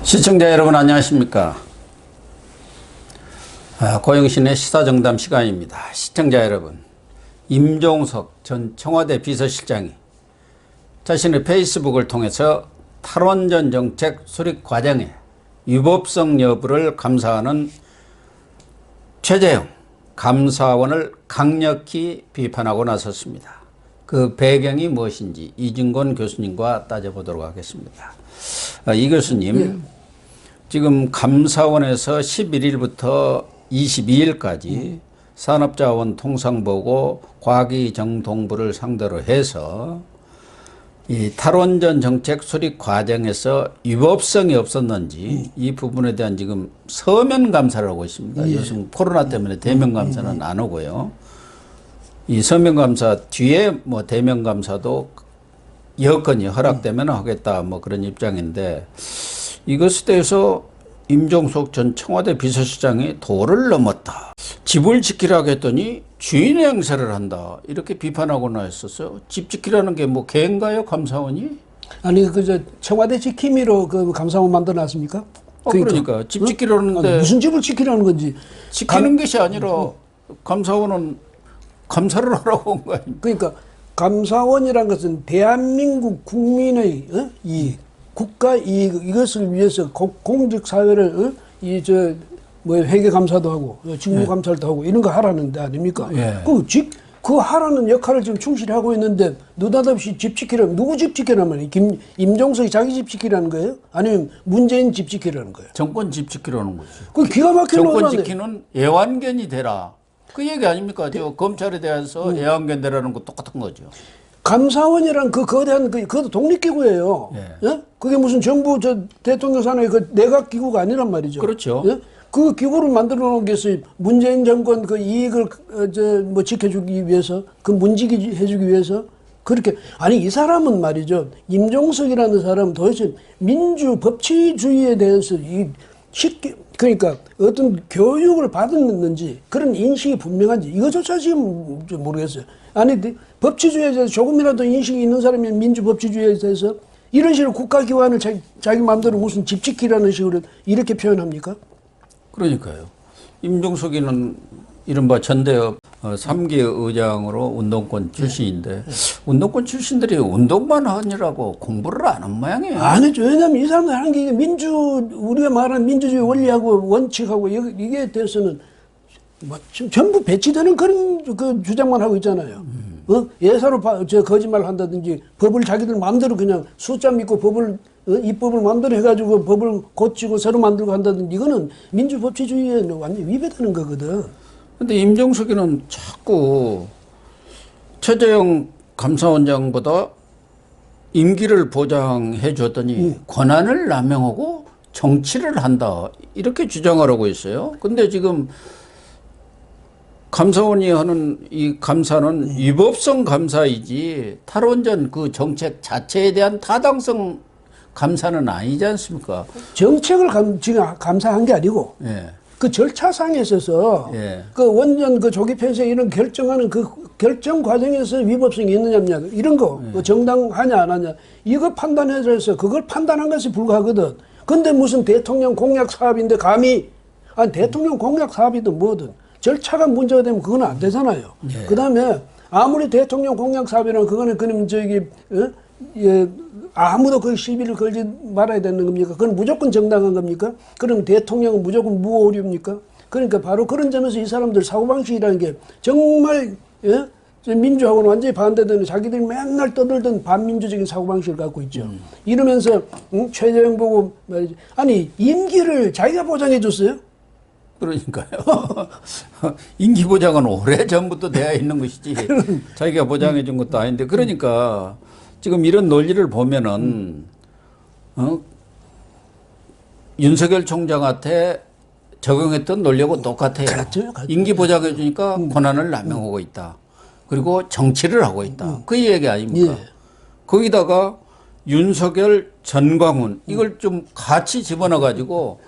시청자 여러분 안녕하십니까. 고영신의 시사정담 시간입니다. 시청자 여러분, 임종석 전 청와대 비서실장이 자신의 페이스북을 통해서 탈원전 정책 수립 과정의 위법성 여부를 감사하는 최재형 감사원을 강력히 비판하고 나섰습니다. 그 배경이 무엇인지 이진권 교수님과 따져보도록 하겠습니다. 이 교수님, 지금 감사원에서 11일부터 22일까지 산업자원통상부고 과기정통부를 상대로 해서 이 탈원전 정책 수립 과정에서 위법성이 없었는지 이 부분에 대한 지금 서면 감사를 하고 있습니다. 요즘 코로나 때문에 대면 감사는 안 오고요. 이 서면 감사 뒤에 뭐 대면 감사도 여건이 허락되면 하겠다 뭐 그런 입장인데, 이것에 대해서 임종석 전 청와대 비서실장이 도를 넘었다, 집을 지키라고 했더니 주인의 행세를 한다, 이렇게 비판하고나 했었어요. 집 지키라는 게 뭐 개인가요, 감사원이? 아니 그저 청와대 지킴이로 그 감사원 만들어놨습니까? 그러니까 집 지키라는데 무슨 집을 지키라는 건지. 지키는 것이 아니라 감사원은 감사를 하라고 온 거 아닙니까? 그러니까 감사원이란 것은 대한민국 국민의 이 국가 이것을 위해서 공직 사회를 회계 감사도 하고 직무 감사도 하고 이런 거 하라는 데 아닙니까? 그 하라는 역할을 지금 충실히 하고 있는데 느닷없이 집 지키라는, 누구 집 지키라는 말이에요? 임종석이 자기 집 지키라는 거예요? 아니면 문재인 집 지키라는 거예요? 정권 집 지키라는 거죠. 그 기가 막힌 정권 지키는 애완견이 되라, 그 얘기 아닙니까? 저 검찰에 대해서 애완견 되라는 거 똑같은 거죠. 감사원이란 그 거대한 그것도 독립기구예요. 예? 그게 무슨 정부 대통령 산하의 그 내각기구가 아니란 말이죠. 그렇죠. 예? 그 기구를 만들어 놓은 게 있어요. 문재인 정권 그 이익을 지켜주기 위해서, 그 문지기 해주기 위해서. 그렇게, 아니, 이 사람은 말이죠. 임종석이라는 사람은 도대체 민주 법치주의에 대해서 쉽게, 그러니까 어떤 교육을 받았는지 그런 인식이 분명한지 이거조차 지금 모르겠어요. 아니, 법치주의에 대해서 조금이라도 인식이 있는 사람이 민주 법치주의에 대해서 이런 식으로 국가기관을 자기 마음대로 무슨 집 지키라는 식으로 이렇게 표현합니까? 그러니까요. 임종석이는 이른바 전대협 3기 의장으로 운동권 출신인데, 운동권 출신들이 운동만 하느라고 공부를 안 한 모양이에요. 아니죠. 왜냐하면 이 사람들 하는 게 우리가 말하는 민주주의 원리하고 원칙하고 이게 대해서는 전부 배치되는 그런 그 주장만 하고 있잖아요. 예사로 거짓말 한다든지, 법을 자기들 마음대로 그냥 숫자 믿고 입법을 마음대로 해가지고 법을 고치고 새로 만들고 한다든지, 이거는 민주법치주의에 완전히 위배되는 거거든. 근데 임종석이는 자꾸 최재형 감사원장보다 임기를 보장해 줬더니 권한을 남용하고 정치를 한다, 이렇게 주장하라고 했어요. 근데 지금 감사원이 하는 이 감사는 위법성 감사이지 탈원전 그 정책 자체에 대한 타당성 감사는 아니지 않습니까? 정책을 지금 감사한 게 아니고, 그 절차상에 있어서 그 원전 그 조기 폐쇄 이런 결정하는 그 결정 과정에서 위법성이 있느냐 없느냐 이런 거, 정당하냐 안 하냐 이거 판단해서 그걸 판단한 것이 불가하거든. 근데 무슨 대통령 공약 사업인데 감히, 아니 대통령 공약 사업이든 뭐든 절차가 문제가 되면 그건 안 되잖아요. 그다음에 아무리 대통령 공약 사업이라면 그거는 그럼 아무도 그 시비를 걸지 말아야 되는 겁니까? 그건 무조건 정당한 겁니까? 그럼 대통령은 무조건 무오류입니까? 그러니까 바로 그런 점에서 이 사람들 사고방식이라는 게 정말 민주하고는 완전히 반대되는, 자기들이 맨날 떠들던 반민주적인 사고방식을 갖고 있죠. 이러면서 최재형 보고 말이지, 아니 임기를 자기가 보장해 줬어요? 그러니까요. 임기 보장은 오래전부터 되어 있는 것이지 자기가 보장해 준 것도 아닌데, 그러니까 지금 이런 논리를 보면은 윤석열 총장한테 적용했던 논리하고 똑같아요. 그렇죠. 임기 보장해 주니까 권한을 남용하고 있다, 그리고 정치를 하고 있다, 그 얘기 아닙니까? 거기다가 윤석열, 전광훈 이걸 좀 같이 집어넣어 가지고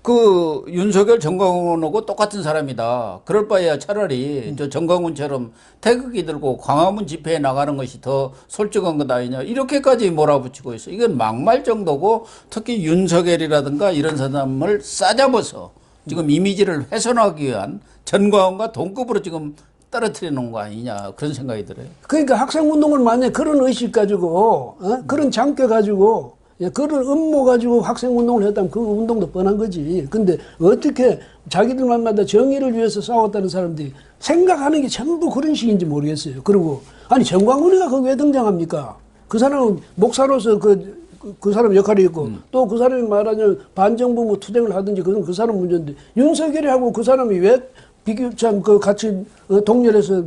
그 윤석열 정광훈하고 똑같은 사람이다. 그럴 바에야 차라리 저 정광훈처럼 태극기 들고 광화문 집회에 나가는 것이 더 솔직한 것 아니냐. 이렇게까지 몰아붙이고 있어. 이건 막말 정도고 특히 윤석열이라든가 이런 사람을 싸잡아서 지금 이미지를 훼손하기 위한 전광훈과 동급으로 지금 떨어뜨려 놓은 거 아니냐. 그런 생각이 들어요. 그러니까 학생운동을 만약 그런 의식 가지고 그런 장깨 가지고 그런 음모 가지고 학생운동을 했다면 그 운동도 뻔한 거지. 근데 어떻게 자기들만마다 정의를 위해서 싸웠다는 사람들이 생각하는 게 전부 그런 식인지 모르겠어요. 그리고 아니 정광훈이가 거기 왜 등장합니까? 그 사람은 목사로서 그 사람 역할이 있고 또 그 사람이 말하자면 반정부 뭐 투쟁을 하든지 그건 그 사람 문제인데 윤석열이하고 그 사람이 왜 비교참 그 같이 동렬해서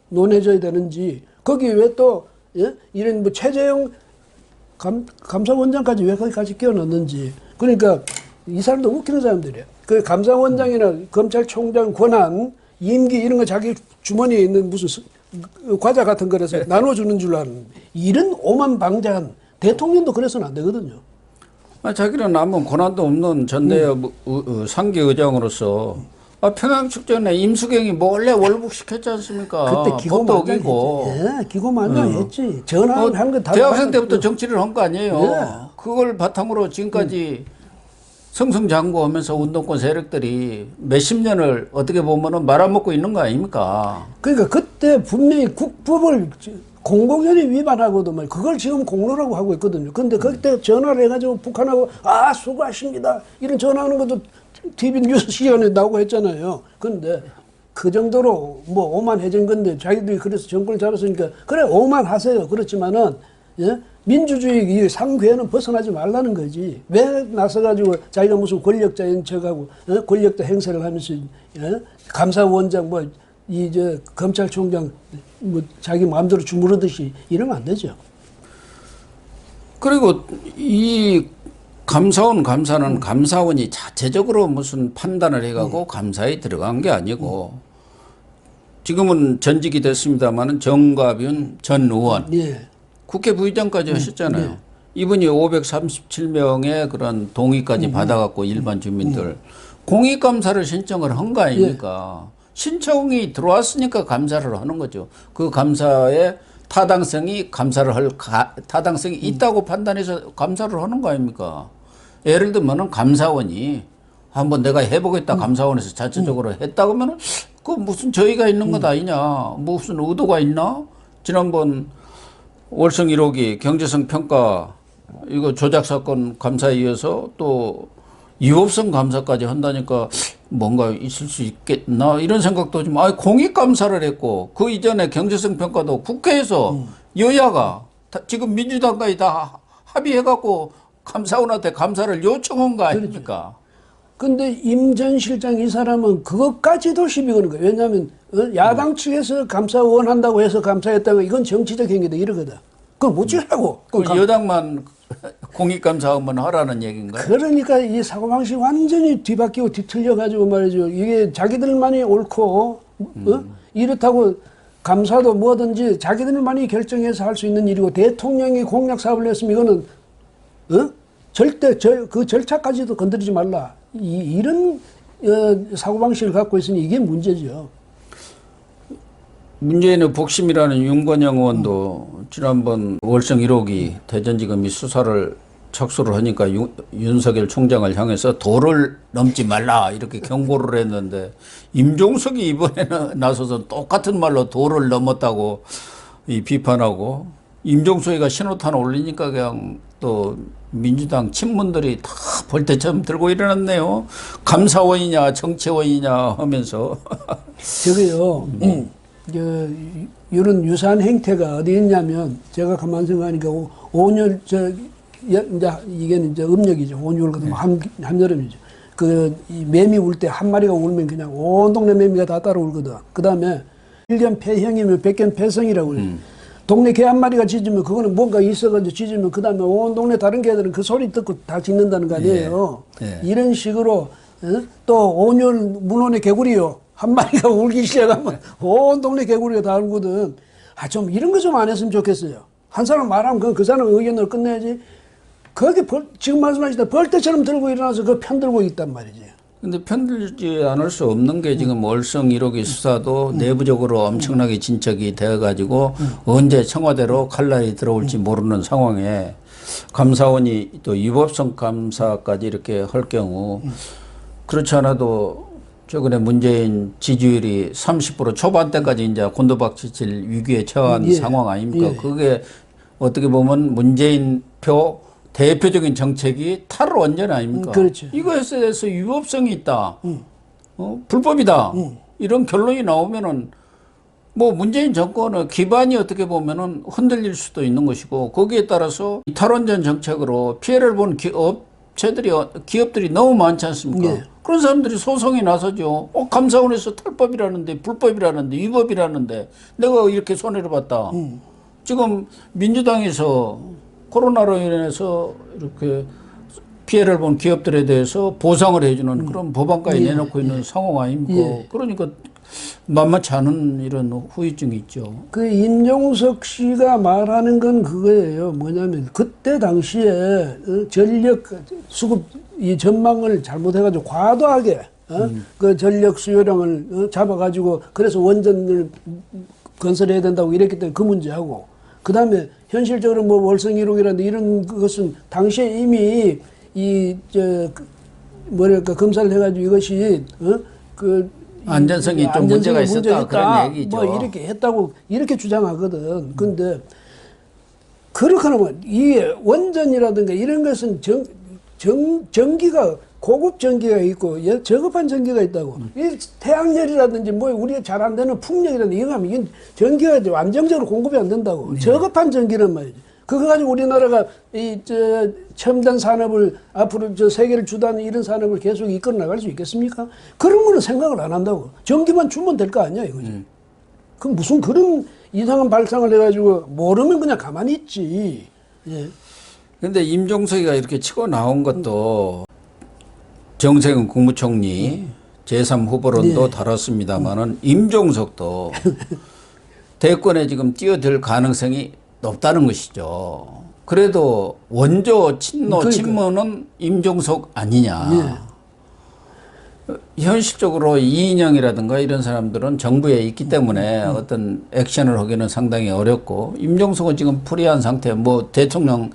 논해져야 되는지 거기 왜 또 이런 뭐 최재형 감사원장까지 왜 거기까지 끼워넣는지. 그러니까 이 사람도 웃기는 사람들이야. 그 감사원장이나 검찰총장 권한, 임기 이런 거 자기 주머니에 있는 무슨 과자 같은 거라서 나눠주는 줄 아는 이런 오만방자한 대통령도 그래서는 안 되거든요. 자기는 아무 권한도 없는 전대협 상기 의장으로서 평양축전에 임수경이 몰래 월북시켰지 않습니까? 그때 기고만장했지. 예, 기고만장했지. 전화한 거 다. 대학생 때부터 정치를 한 거 아니에요. 예. 그걸 바탕으로 지금까지 승승장구하면서 운동권 세력들이 몇십 년을 어떻게 보면은 말아먹고 있는 거 아닙니까? 그러니까 그때 분명히 국법을 공공연히 위반하고도 말 그걸 지금 공로라고 하고 있거든요. 근데 그때 전화를 해가지고 북한하고 수고하십니다. 이런 전화하는 것도 TV 뉴스 시간에 나오고 했잖아요. 근데 그 정도로 뭐 오만해진 건데 자기들이 그래서 정권을 잡았으니까 그래 오만하세요. 그렇지만은 민주주의 이 상괴는 벗어나지 말라는 거지. 왜 나서가지고 자기가 무슨 권력자인 척하고 권력자 행세를 하면서 감사원장 뭐 이제 검찰총장 뭐 자기 마음대로 주무르듯이 이러면 안 되죠. 그리고 이 감사는 감사원이 자체적으로 무슨 판단을 해가고 감사에 들어간 게 아니고 지금은 전직이 됐습니다만은 정가빈 전 의원 국회 부의장까지 하셨잖아요. 이분이 537명의 그런 동의까지 받아갖고 일반 주민들 공익감사를 신청을 한 거 아닙니까? 신청이 들어왔으니까 감사를 하는 거죠. 그 감사의 타당성이 타당성이 있다고 판단해서 감사를 하는 거 아닙니까? 예를 들면은 감사원이 한번 내가 해보겠다 감사원에서 자체적으로 했다 그러면은 그 무슨 저희가 있는 것 아니냐? 무슨 의도가 있나? 지난번 월성 1호기 경제성 평가 이거 조작 사건 감사에 이어서 또 위법성 감사까지 한다니까 뭔가 있을 수 있겠나 이런 생각도 좀 공익 감사를 했고 그 이전에 경제성 평가도 국회에서 여야가 지금 민주당까지 다 합의해갖고 감사원한테 감사를 요청한 거 아닙니까? 근데 임 전 실장 이 사람은 그것까지도 시비 거는 거예요. 왜냐하면 야당 측에서 감사 원한다고 해서 감사했다가 이건 정치적 행위다 이러거든. 그걸 못 지으라고. 여당만 공익감사하면 하라는 얘기인가요? 그러니까 이 사고방식이 완전히 뒤바뀌고 뒤틀려가지고 말이죠. 이게 자기들만이 옳고 이렇다고 감사도 뭐든지 자기들만이 결정해서 할 수 있는 일이고 대통령이 공약 사업을 했으면 이거는 절대 그 절차까지도 건드리지 말라. 이런 사고방식을 갖고 있으니 이게 문제죠. 문재인의 복심이라는 윤건영 의원도 지난번 월성 1호기 대전지검이 수사를 착수를 하니까 윤석열 총장을 향해서 도를 넘지 말라 이렇게 경고를 했는데 임종석이 이번에는 나서서 똑같은 말로 도를 넘었다고 비판하고 임종석이가 신호탄 올리니까 그냥 또 민주당 친문들이 다 벌떼처럼 들고 일어났네요. 감사원이냐 정치원이냐 하면서. 저기요. 이런 유사한 행태가 어디 있냐면 제가 가만 생각하니까 온열 이게 이제 음력이죠. 온열거든 한여름이죠. 이 매미 울 때 한 마리가 울면 그냥 온 동네 매미가 다 따라 울거든. 그다음에 1년 폐형이면 100년 폐성이라고 그래요. 동네 개 한 마리가 짖으면 그거는 뭔가 있어가지고 짖으면 그다음에 온 동네 다른 개들은 그 소리 듣고 다 짖는다는 거 아니에요. 이런 식으로 또 온열 문온의 개구리요. 한 마리가 울기 시작하면 온 동네 개구리가 다 울거든. 좀 이런 거 좀 안 했으면 좋겠어요. 한 사람 말하면 그 사람 의견을 끝내야지. 거기 지금 말씀하시다 벌떼처럼 들고 일어나서 그 편들고 있단 말이지. 근데 편들지 않을 수 없는 게 지금 월성 1호기 수사도 내부적으로 엄청나게 진척이 되어가지고 언제 청와대로 칼날이 들어올지 모르는 상황에 감사원이 또 위법성 감사까지 이렇게 할 경우 그렇지 않아도 최근에 문재인 지지율이 30% 초반대까지 이제 곤두박질 위기에 처한 예. 상황 아닙니까? 예. 그게 어떻게 보면 문재인 표 대표적인 정책이 탈원전 아닙니까? 그렇죠. 이거에 대해서 위법성이 있다. 불법이다. 이런 결론이 나오면은 뭐 문재인 정권의 기반이 어떻게 보면은 흔들릴 수도 있는 것이고 거기에 따라서 이 탈원전 정책으로 피해를 본 기업들이 너무 많지 않습니까? 예. 그런 사람들이 소송에 나서죠. 감사원에서 탈법이라는데 불법이라는데 위법이라는데 내가 이렇게 손해를 봤다. 지금 민주당에서 코로나로 인해서 이렇게 피해를 본 기업들에 대해서 보상을 해주는 그런 법안까지 내놓고 있는 상황 아닙니까? 예. 그러니까 만만치 않은 이런 후유증이 있죠. 그 임종석 씨가 말하는 건 그거예요. 뭐냐면 그때 당시에 전력 수급 이 전망을 잘못해가지고 과도하게 그 전력 수요량을 잡아가지고 그래서 원전을 건설해야 된다고 이랬기 때문에 그 문제하고 그 다음에 현실적으로 뭐 월성 1호기라든지 이런 것은 당시에 이미 뭐랄까 검사를 해가지고 이것이 안전성이 좀 문제가 있었다 그런 얘기죠. 뭐 이렇게 했다고 이렇게 주장하거든. 근데 그렇게 하면 이 원전이라든가 이런 것은 전기가 고급 전기가 있고 저급한 전기가 있다고. 이 태양열이라든지 뭐 우리가 잘 안 되는 풍력이라든지 이거 하면 이건 전기가 안정적으로 공급이 안 된다고. 저급한 전기란 말이지. 그거 가지고 우리나라가 첨단 산업을 앞으로 세계를 주도하는 이런 산업을 계속 이끌어 나갈 수 있겠습니까? 그런 거는 생각을 안 한다고. 전기만 주면 될 거 아니야 이거지. 그 무슨 그런 이상한 발상을 해가지고 모르면 그냥 가만히 있지. 예. 근데 임종석이가 이렇게 치고 나온 것도 정세균 국무총리 제3 후보론도 다뤘습니다만은 임종석도 대권에 지금 뛰어들 가능성이 높다는 것이죠. 그래도 원조 친노는 임종석 아니냐. 현실적으로 이인영이라든가 이런 사람들은 정부에 있기 때문에 어떤 액션을 하기는 상당히 어렵고 임종석은 지금 프리한 상태, 뭐 대통령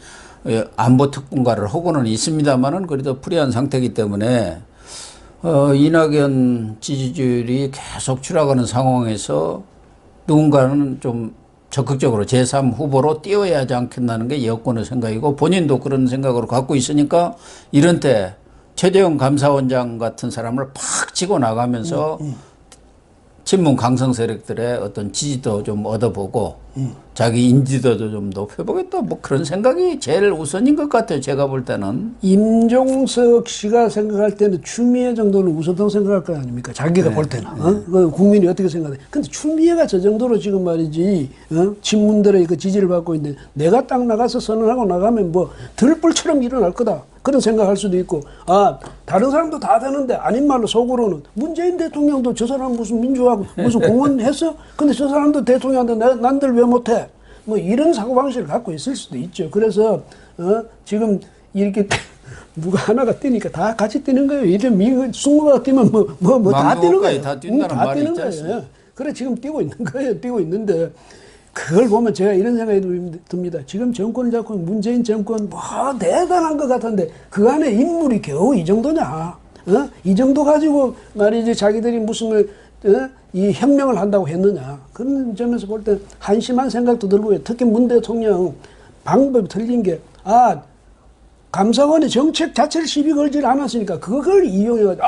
안보특분과를 하고는 있습니다만은 그래도 프리한 상태이기 때문에 이낙연 지지율이 계속 추락하는 상황에서 누군가는 좀 적극적으로 제3 후보로 띄워야 하지 않겠나는 게 여권의 생각이고 본인도 그런 생각으로 갖고 있으니까 이런 때 최재형 감사원장 같은 사람을 팍 치고 나가면서 친문 강성 세력들의 어떤 지지도 좀 얻어보고 자기 인지도도 좀 높여보겠다 뭐 그런 생각이 제일 우선인 것 같아요. 제가 볼 때는. 임종석 씨가 생각할 때는 추미애 정도는 우선다고 생각할 거 아닙니까? 자기가 볼 때는. 그 국민이 어떻게 생각해? 근데 추미애가 저 정도로 지금 말이지 친문들의 그 지지를 받고 있는데 내가 딱 나가서 선언하고 나가면 뭐 들불처럼 일어날 거다. 그런 생각할 수도 있고 다른 사람도 다 되는데 아닌 말로 속으로는 문재인 대통령도 저 사람 무슨 민주하고 무슨 공헌했어? 근데 저 사람도 대통령한테 난들 왜 못해? 뭐 이런 사고방식을 갖고 있을 수도 있죠. 그래서 지금 이렇게 누가 하나가 뛰니까 다 같이 뛰는 거예요. 이런 20개가 뛰면 뭐 다 뛰는 거예요. 다 뛴다는 다 말이 뛰는 있지 않습니까? 거예요. 그래 지금 뛰고 있는 거예요. 뛰고 있는데 그걸 보면 제가 이런 생각이 듭니다. 지금 정권을 잡고 문재인 정권 뭐 대단한 것 같은데 그 안에 인물이 겨우 이 정도냐? 이 정도 가지고 말이지 자기들이 무슨 이 혁명을 한다고 했느냐? 그런 점에서 볼 때 한심한 생각도 들고요. 특히 문 대통령 방법이 틀린 게 감사원의 정책 자체를 시비 걸질 않았으니까 그걸 이용해가지고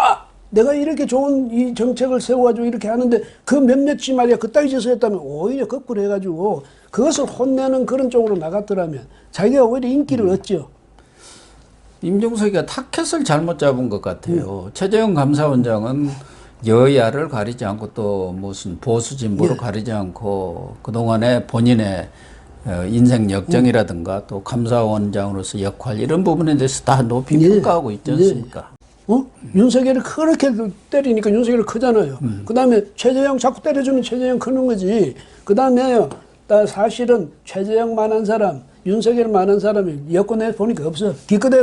내가 이렇게 좋은 이 정책을 세워가지고 이렇게 하는데 그 몇몇이 말이야 그따위 짓을 했다면 오히려 거꾸로 해가지고 그것을 혼내는 그런 쪽으로 나갔더라면 자기가 오히려 인기를 얻죠. 임종석이가 타켓을 잘못 잡은 것 같아요. 최재형 감사원장은 여야를 가리지 않고 또 무슨 보수 진보를 가리지 않고 그동안에 본인의 인생 역정이라든가 또 감사원장으로서 역할 이런 부분에 대해서 다 높이 평가하고 있지 않습니까? 윤석열이 그렇게 때리니까 윤석열이 크잖아요. 그 다음에 최재형 자꾸 때려주면 최재형 크는 거지. 그 다음에 사실은 최재형만한 사람, 윤석열만 아는 사람이 여권에 보니까 없어. 기껏해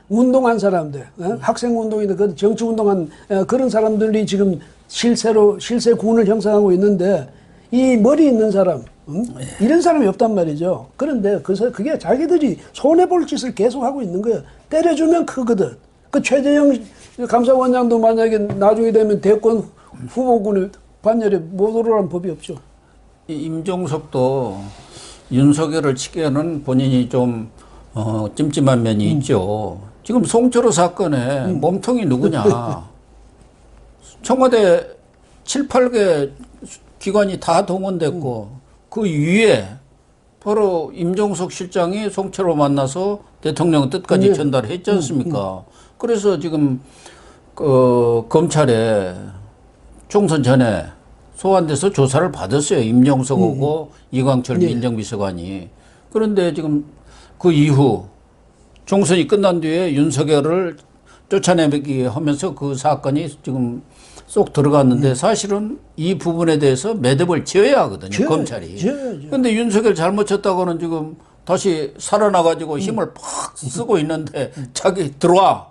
운동한 사람들, 학생 운동이나 그 정치 운동한 그런 사람들이 지금 실세 군을 형성하고 있는데 이 머리 있는 사람, 이런 사람이 없단 말이죠. 그런데 그게 자기들이 손해볼 짓을 계속 하고 있는 거예요. 때려주면 크거든. 그 최재형 감사원장도 만약에 나중에 되면 대권 후보군을 반열에 못 오르라는 법이 없죠. 임종석도 윤석열을 치기에는 본인이 좀 찜찜한 면이 있죠. 지금 송철호 사건에 몸통이 누구냐. 청와대 7, 8개 기관이 다 동원됐고 그 위에 바로 임종석 실장이 송철호 만나서 대통령 뜻까지 전달했지 않습니까? 그래서 지금 검찰에 총선 전에 소환돼서 조사를 받았어요. 임종석하고 이광철 민정비서관이. 그런데 지금 그 이후 총선이 끝난 뒤에 윤석열을 쫓아내기 하면서 그 사건이 지금 쏙 들어갔는데 사실은 이 부분에 대해서 매듭을 지어야 하거든요. 검찰이. 그런데 윤석열 잘못 쳤다고는 지금 다시 살아나가지고 힘을 팍 쓰고 있는데 자기 들어와.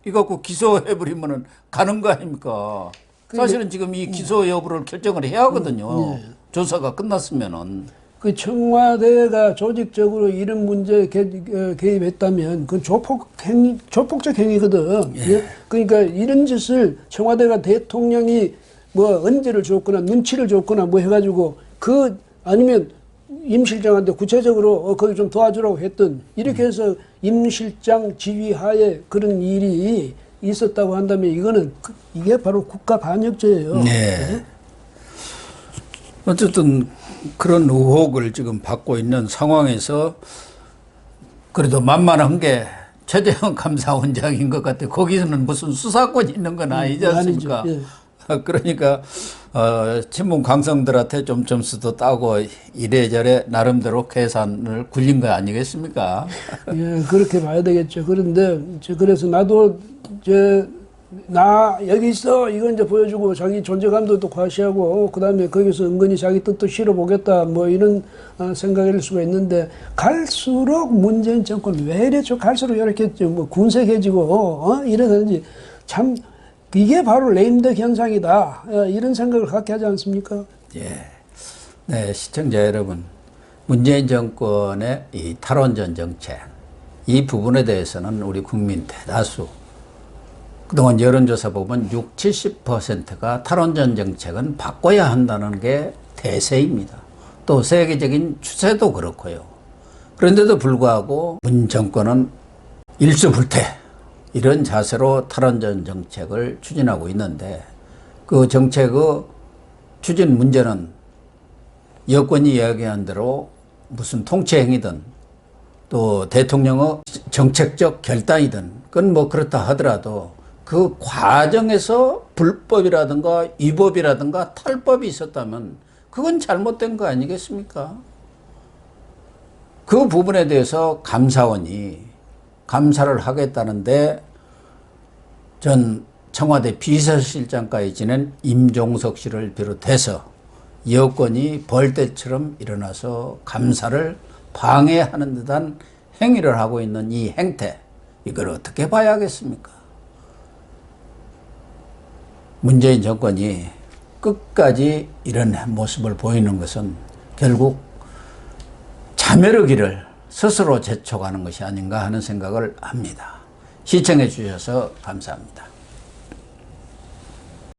이거 갖고 기소해버리면 가는 거 아닙니까? 사실은 지금 이 기소 여부를 결정을 해야 하거든요. 조사가 끝났으면은. 그 청와대가 조직적으로 이런 문제에 개입했다면 그 조폭적 행위거든. 예? 그러니까 이런 짓을 청와대가 대통령이 뭐 언제를 줬거나 눈치를 줬거나 뭐 해가지고 아니면 임 실장한테 구체적으로 거기 좀 도와주라고 했던 이렇게 해서 임 실장 지휘하에 그런 일이 있었다고 한다면 이게 바로 국가 반역죄예요. 네. 어쨌든 그런 의혹을 지금 받고 있는 상황에서 그래도 만만한 게 최재형 감사원장인 것 같아. 거기서는 무슨 수사권이 있는 건 아니지 않습니까? 예. 그러니까 친문 강성들한테 좀 점수도 따고 이래저래 나름대로 계산을 굴린 거 아니겠습니까? 예, 그렇게 봐야 되겠죠. 그런데 그래서 나도 나 여기 있어 이건 이제 보여주고 자기 존재감도 또 과시하고 그다음에 거기서 은근히 자기 뜻도 실어보겠다 뭐 이런 생각일 수가 있는데 갈수록 문재인 정권 왜 이랬죠? 갈수록 이렇게 뭐 군색해지고 이러든지 참 이게 바로 레임덕 현상이다 이런 생각을 갖게 하지 않습니까? 예. 네, 시청자 여러분, 문재인 정권의 이 탈원전 정책 이 부분에 대해서는 우리 국민 대다수 그동안 여론조사 보면 60, 70%가 탈원전 정책은 바꿔야 한다는 게 대세입니다. 또 세계적인 추세도 그렇고요. 그런데도 불구하고 문 정권은 일수불태 이런 자세로 탈원전 정책을 추진하고 있는데 그 정책의 추진 문제는 여권이 이야기한 대로 무슨 통치행위든 또 대통령의 정책적 결단이든 그건 뭐 그렇다 하더라도 그 과정에서 불법이라든가 위법이라든가 탈법이 있었다면 그건 잘못된 거 아니겠습니까? 그 부분에 대해서 감사원이 감사를 하겠다는데 전 청와대 비서실장까지 지낸 임종석 씨를 비롯해서 여권이 벌떼처럼 일어나서 감사를 방해하는 듯한 행위를 하고 있는 이 행태, 이걸 어떻게 봐야겠습니까? 문재인 정권이 끝까지 이런 모습을 보이는 것은 결국 자멸의 길을 스스로 재촉하는 것이 아닌가 하는 생각을 합니다. 시청해 주셔서 감사합니다.